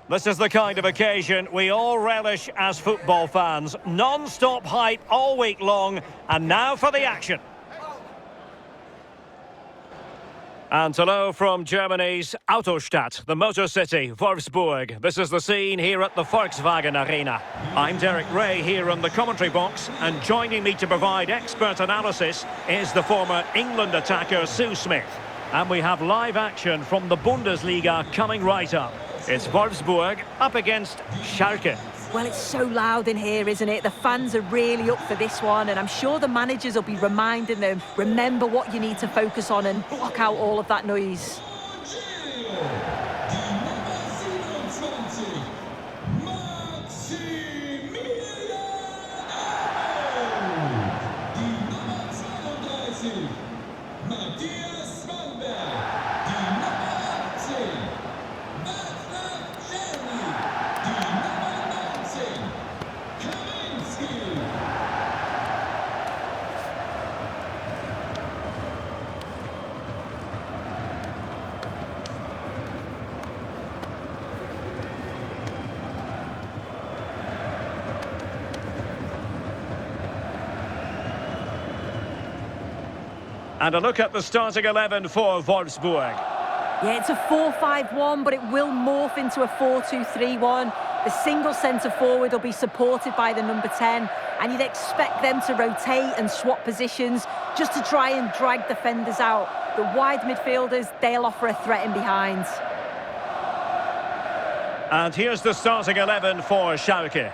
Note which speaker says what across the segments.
Speaker 1: This is the kind of occasion we all relish as football fans. Non-stop hype all week long, and now for the action. And hello from Germany's Autostadt, the motor city, Wolfsburg. This is the scene here at the Volkswagen Arena. I'm Derek Ray here in the commentary box, and joining me to provide expert analysis is the former England attacker Sue Smith. And we have live action from the Bundesliga coming right up. It's Wolfsburg up against Schalke.
Speaker 2: Well, it's so loud in here, isn't it? The fans are really up for this one, and I'm sure the managers will be reminding them, remember what you need to focus on and block out all of that noise.
Speaker 1: And a look at the starting 11 for Wolfsburg.
Speaker 2: Yeah, it's a 4-5-1, but it will morph into a 4-2-3-1. The single centre-forward will be supported by the number 10, and you'd expect them to rotate and swap positions just to try and drag defenders out. The wide midfielders, they'll offer a threat in behind.
Speaker 1: And here's the starting 11 for Schalke.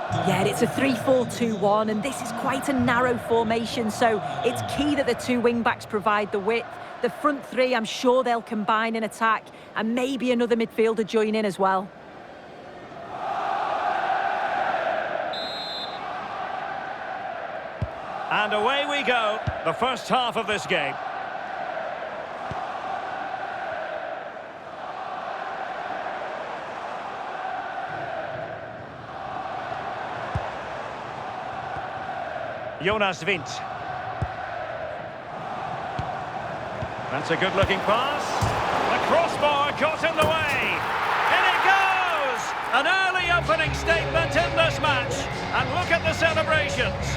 Speaker 2: Yeah, it's a 3-4-2-1, and this is quite a narrow formation, so it's key that the two wing-backs provide the width. The front three, I'm sure they'll combine in attack, and maybe another midfielder join in as well.
Speaker 1: And away we go, the first half of this game. Jonas Wind. That's a good-looking pass. The crossbar got in the way. In it goes! An early opening statement in this match. And look at the celebrations.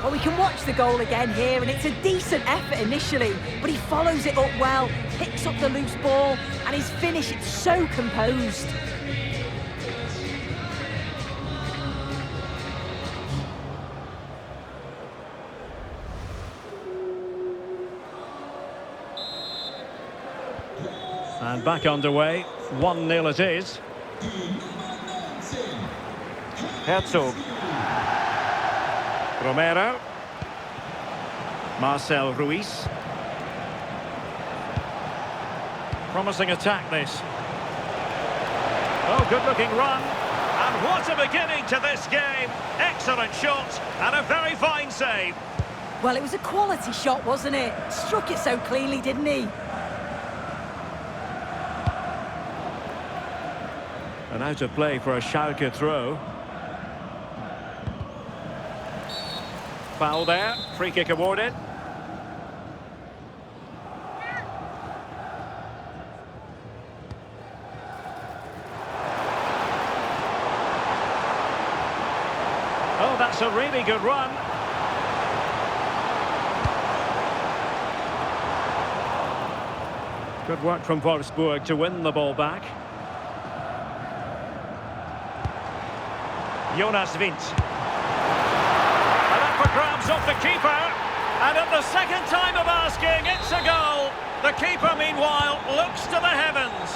Speaker 2: Well, we can watch the goal again here, and it's a decent effort initially, but he follows it up well, picks up the loose ball, and his finish, it's so composed.
Speaker 1: And back underway, 1-0 it is. Herzog. Romero. Marcel Ruiz. Promising attack, this. Oh, good-looking run. And what a beginning to this game. Excellent shot and a very fine save.
Speaker 2: Well, it was a quality shot, wasn't it? Struck it so cleanly, didn't he?
Speaker 1: And out of play for a Schalke throw. Foul there, free kick awarded. Oh, that's a really good run. Good work from Wolfsburg to win the ball back. Jonas Wind. Grabs off the keeper, and at the second time of asking, it's a goal. The keeper, meanwhile, looks to the heavens.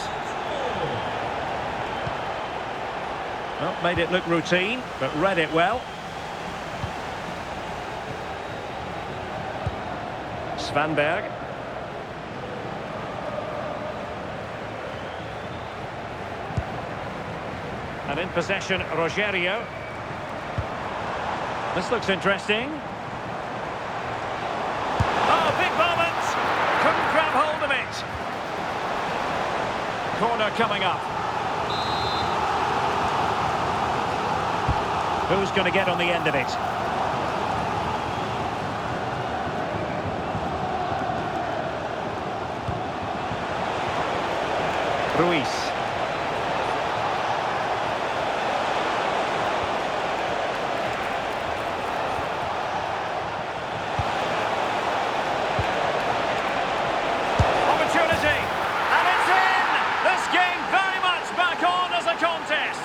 Speaker 1: Well, made it look routine, but read it well. Svanberg. And in possession, Rogerio. This looks interesting. Oh, big moment! Couldn't grab hold of it. Corner coming up. Who's going to get on the end of it? Ruiz. Opportunity, and it's in! This game very much back on as a contest.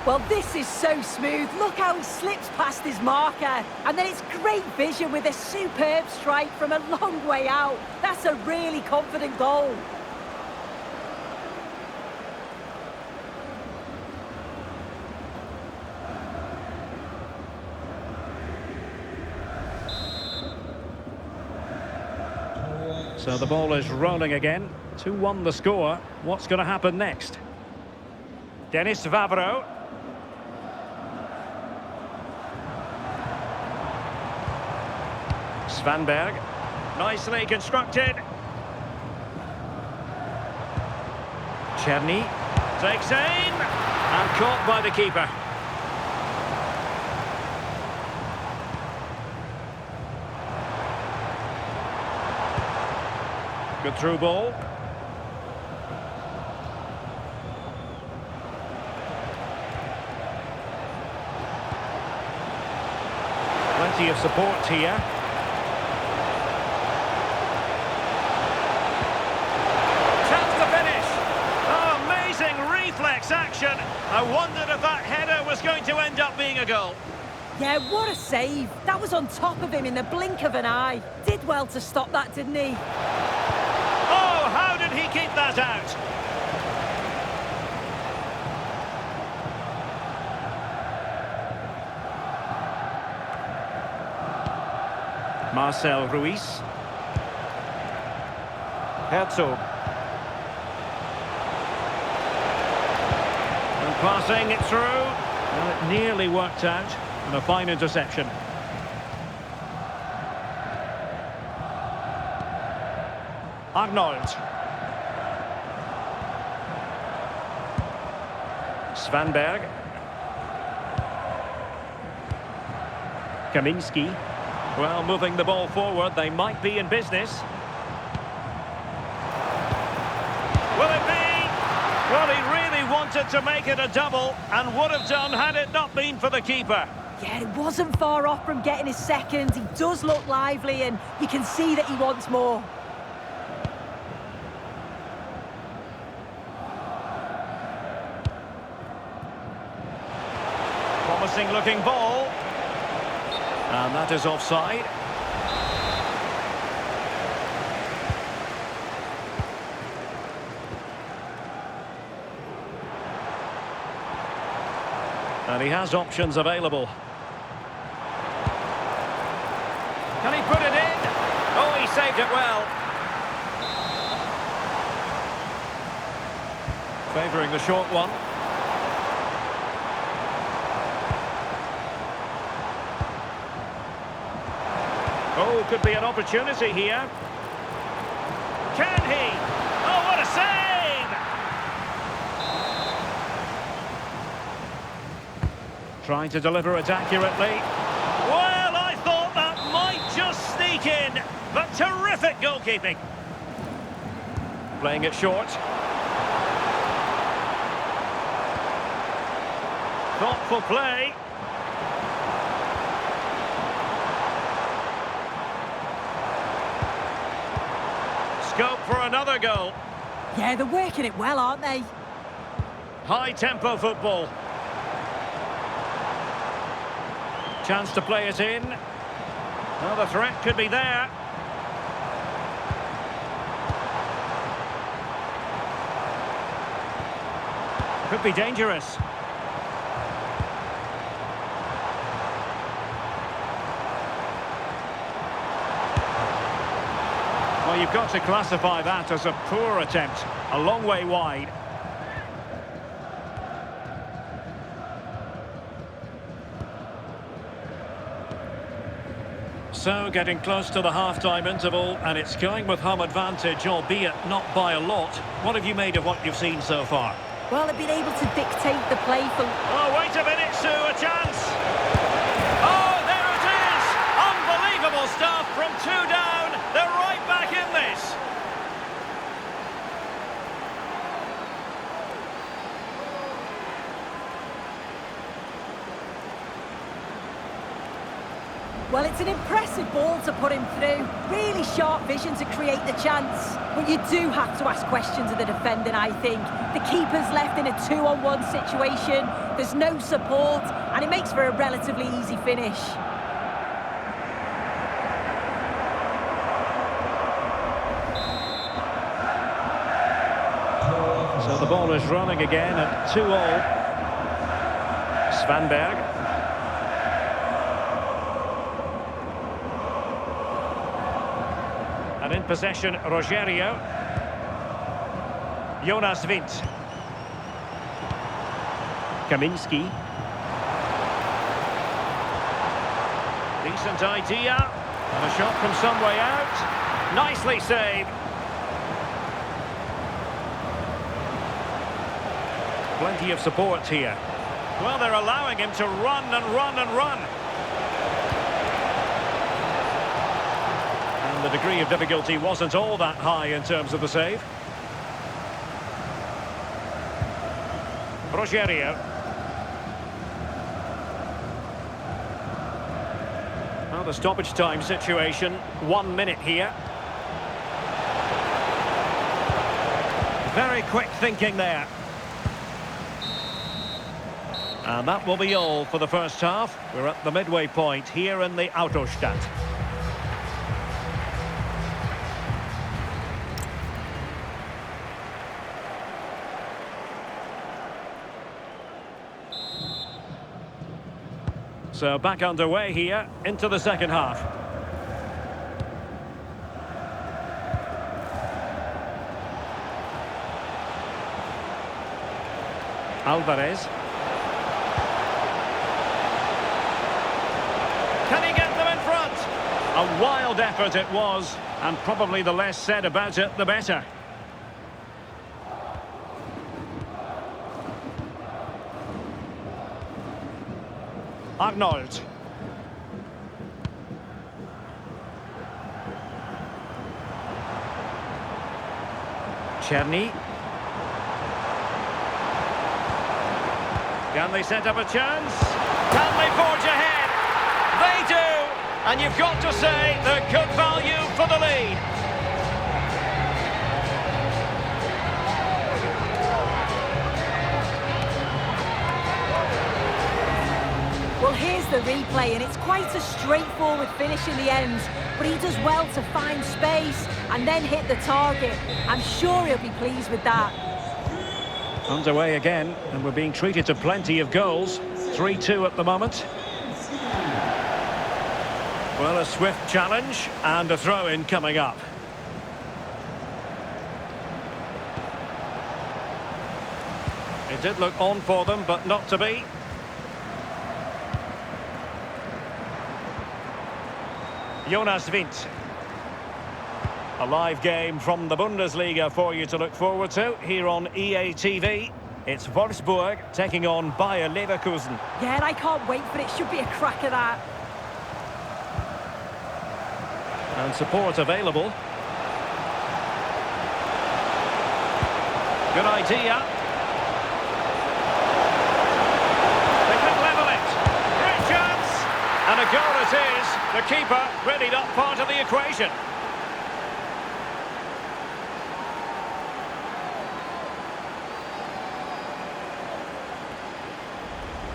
Speaker 2: Well, this is so smooth. Look how he slips past his marker. And then it's great vision with a superb strike from a long way out. That's a really confident goal.
Speaker 1: So the ball is rolling again. 2-1 the score. What's going to happen next? Dennis Vavro. Svanberg, nicely constructed. Czerny takes aim and caught by the keeper. Good through ball. Plenty of support here. Action. I wondered if that header was going to end up being a goal.
Speaker 2: Yeah, what a save. That was on top of him in the blink of an eye. Did well to stop that, didn't he?
Speaker 1: Oh, how did he keep that out? Marcel Ruiz. Herzog. Passing it through, well, it nearly worked out, and a fine interception. Arnold. Svanberg. Kaminski. Well, moving the ball forward, they might be in business. Will it be? Well, he really wanted to make it a double and would have done had it not been for the keeper.
Speaker 2: Yeah, it wasn't far off from getting his second. He does look lively and you can see that he wants more.
Speaker 1: Promising looking ball. And that is offside. And he has options available. Can he put it in? Oh, he saved it well. Favouring the short one. Oh, could be an opportunity here. Can he? Oh, what a save! Trying to deliver it accurately. Well, I thought that might just sneak in, but terrific goalkeeping. Playing it short. Thoughtful play. Scope for another goal.
Speaker 2: Yeah, they're working it well, aren't they?
Speaker 1: High-tempo football. Chance to play it in. Well, the threat could be there. Could be dangerous. Well, you've got to classify that as a poor attempt. A long way wide. So, getting close to the half-time interval, and it's going with home advantage, albeit not by a lot. What have you made of what you've seen so far?
Speaker 2: Well, they've been able to dictate the play for...
Speaker 1: Oh, wait a minute, Sue, a chance! Oh, there it is! Unbelievable stuff from two down. They're right back in
Speaker 2: Well, it's an impressive ball to put him through. Really sharp vision to create the chance. But you do have to ask questions of the defending, I think. The keeper's left in a 2-on-1 situation. There's no support, and it makes for a relatively easy finish.
Speaker 1: So the ball is running again at 2-all. Svanberg. And in possession, Rogerio. Jonas Wind. Kaminski. Decent idea. And a shot from some way out. Nicely saved. Plenty of support here. Well, they're allowing him to run and run and run. And the degree of difficulty wasn't all that high in terms of the save. Rogerio. Well, the stoppage time situation, 1 minute here. Very quick thinking there. And that will be all for the first half. We're at the midway point here in the Autostadt. So back underway here into the second half. Alvarez. Can he get them in front? A wild effort it was, and probably the less said about it, the better. Arnold. Czerny. Can they set up a chance? Can they forge ahead? They do! And you've got to say they're good value for the lead.
Speaker 2: Well, here's the replay, and it's quite a straightforward finish in the end. But he does well to find space and then hit the target. I'm sure he'll be pleased with that.
Speaker 1: Underway again, and we're being treated to plenty of goals. 3-2 at the moment. Well, a swift challenge and a throw-in coming up. It did look on for them, but not to be. Jonas Wind. A live game from the Bundesliga for you to look forward to here on EA TV. It's Wolfsburg taking on Bayer Leverkusen.
Speaker 2: Yeah, and I can't wait for it. Should be a cracker, that.
Speaker 1: And support available. Good idea. They can level it. Great chance. And a goal it is. The keeper really not part of the equation.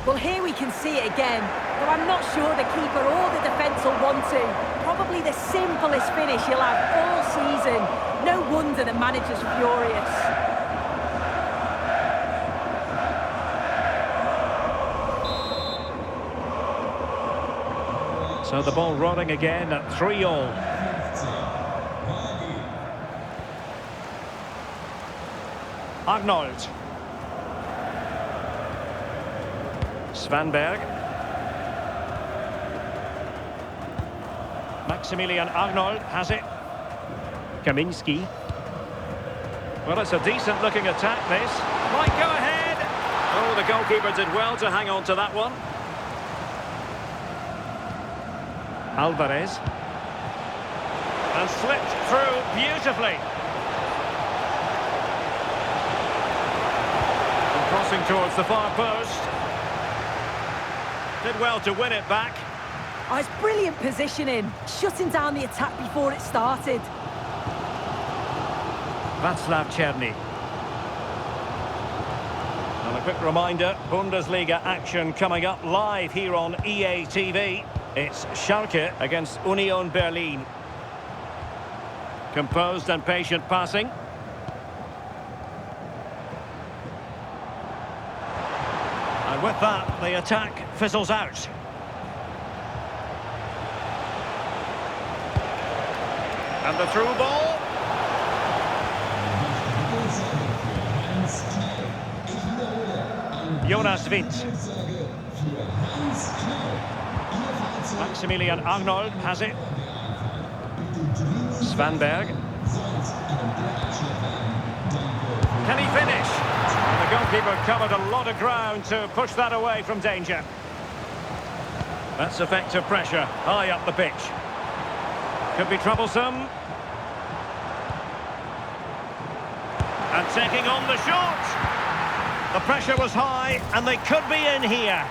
Speaker 2: Well, here we can see it again, though I'm not sure the keeper or the defence will want to. Probably the simplest finish he'll have all season. No wonder the manager's furious.
Speaker 1: So the ball rolling again at 3-all. Arnold. Svanberg. Maximilian Arnold has it. Kaminski. Well, it's a decent looking attack, this. Might go ahead. Oh, the goalkeeper did well to hang on to that one. Alvarez. And slipped through beautifully. And crossing towards the far post. Did well to win it back.
Speaker 2: Oh, it's brilliant positioning, shutting down the attack before it started.
Speaker 1: Václav Černý. And a quick reminder, Bundesliga action coming up live here on EA TV. It's Schalke against Union Berlin. Composed and patient passing. And with that, the attack fizzles out. And the through ball. Jonas Wind. Maximilian Arnold has it. Svanberg. Can he finish? And the goalkeeper covered a lot of ground to push that away from danger. That's effective pressure, high up the pitch. Could be troublesome. And taking on the shot. The pressure was high, and they could be in here.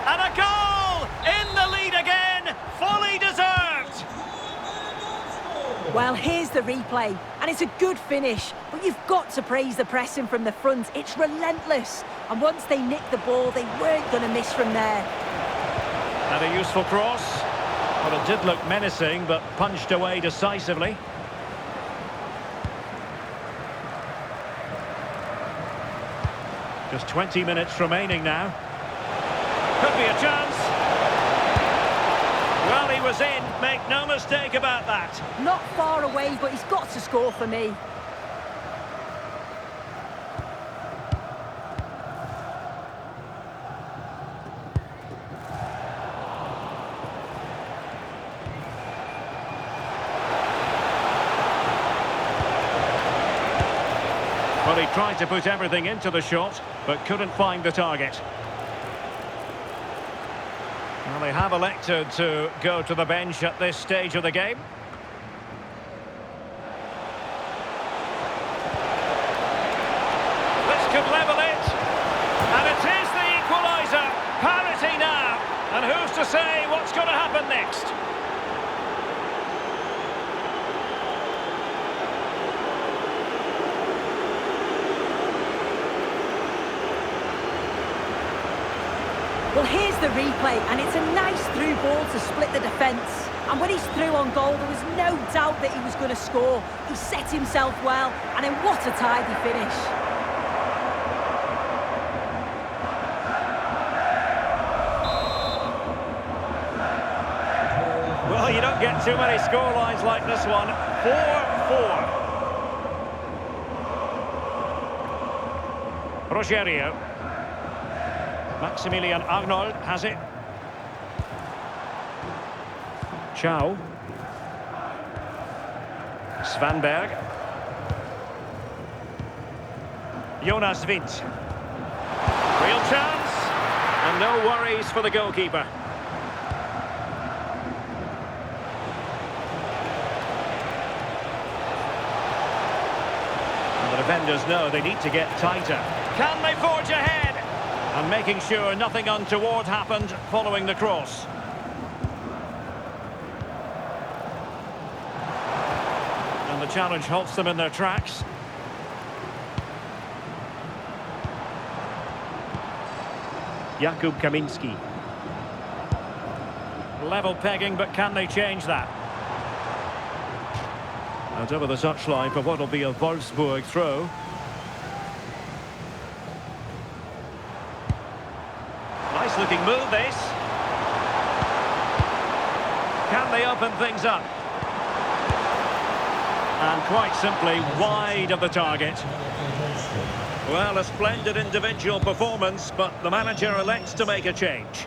Speaker 1: And a goal! In the lead again! Fully deserved!
Speaker 2: Well, here's the replay, and it's a good finish, but you've got to praise the pressing from the front. It's relentless, and once they nicked the ball, they weren't going to miss from there.
Speaker 1: And a useful cross. Well, it did look menacing, but punched away decisively. Just 20 minutes remaining now. Could be a chance. Well, he was in. Make no mistake about that.
Speaker 2: Not far away, but he's got to score for me.
Speaker 1: Well, he tried to put everything into the shot, but couldn't find the target. Well, they have elected to go to the bench at this stage of the game. This could level it. And it is the equaliser. Parity now. And who's to say what's going to happen next?
Speaker 2: Well, here's the replay, and it's a nice through ball to split the defence. And when he's through on goal, there was no doubt that he was going to score. He set himself well, and then what a tidy finish.
Speaker 1: Well, you don't get too many scorelines like this one. 4-4. Rogerio. Maximilian Arnold has it. Chow. Svanberg. Jonas Wind. Real chance. And no worries for the goalkeeper. And the defenders know they need to get tighter. Can they forge ahead? And making sure nothing untoward happened following the cross. And the challenge halts them in their tracks. Jakub Kaminski. Level pegging, but can they change that? And over the touchline for what will be a Wolfsburg throw. Nice looking move, this. Can they open things up? And quite simply wide of the target. Well, a splendid individual performance, but the manager elects to make a change.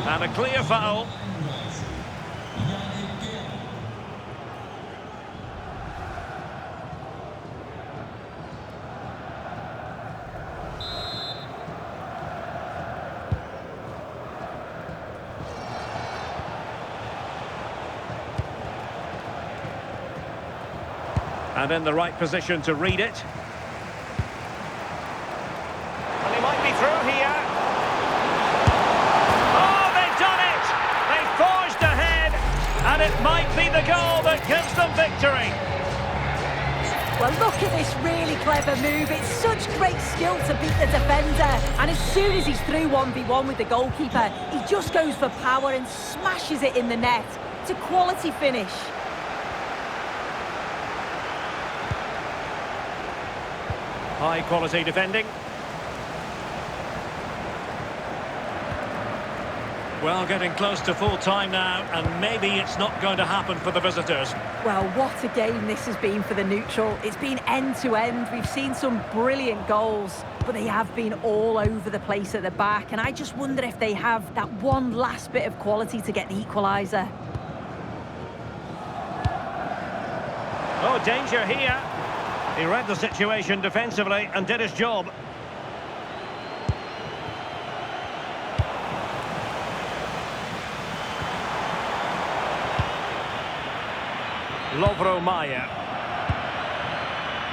Speaker 1: And a clear foul. And in the right position to read it. And he might be through here. Oh, they And it might be the goal that gives them victory.
Speaker 2: Well, look at this really clever move. It's such great skill to beat the defender. And as soon as he's through 1v1 with the goalkeeper, he just goes for power and smashes it in the net. It's a quality finish.
Speaker 1: High quality defending. Well, getting close to full time now, and maybe it's not going to happen for the visitors.
Speaker 2: Well, what a game this has been for the neutral. It's been end to end. We've seen some brilliant goals, but they have been all over the place at the back. And I just wonder if they have that one last bit of quality to get the equaliser.
Speaker 1: Oh, danger here. He read the situation defensively and did his job. Lovro Maya.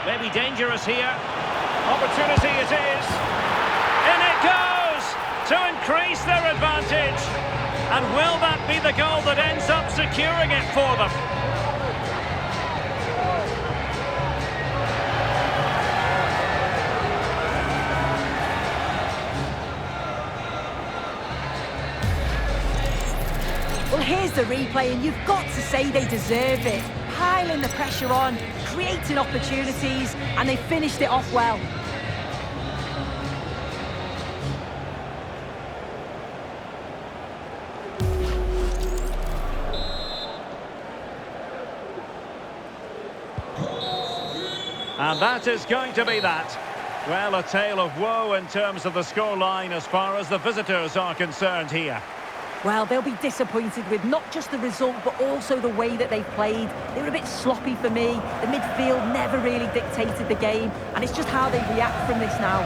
Speaker 1: Maybe dangerous here. Opportunity it is. In it goes to increase their advantage. And will that be the goal that ends up securing it for them?
Speaker 2: Well, here's the replay, and you've got to say they deserve it. Piling the pressure on, creating opportunities, and they finished it off well.
Speaker 1: And that is going to be that. Well, a tale of woe in terms of the scoreline as far as the visitors are concerned here.
Speaker 2: Well, they'll be disappointed with not just the result, but also the way that they've played. They were a bit sloppy for me. The midfield never really dictated the game, and it's just how they react from this now.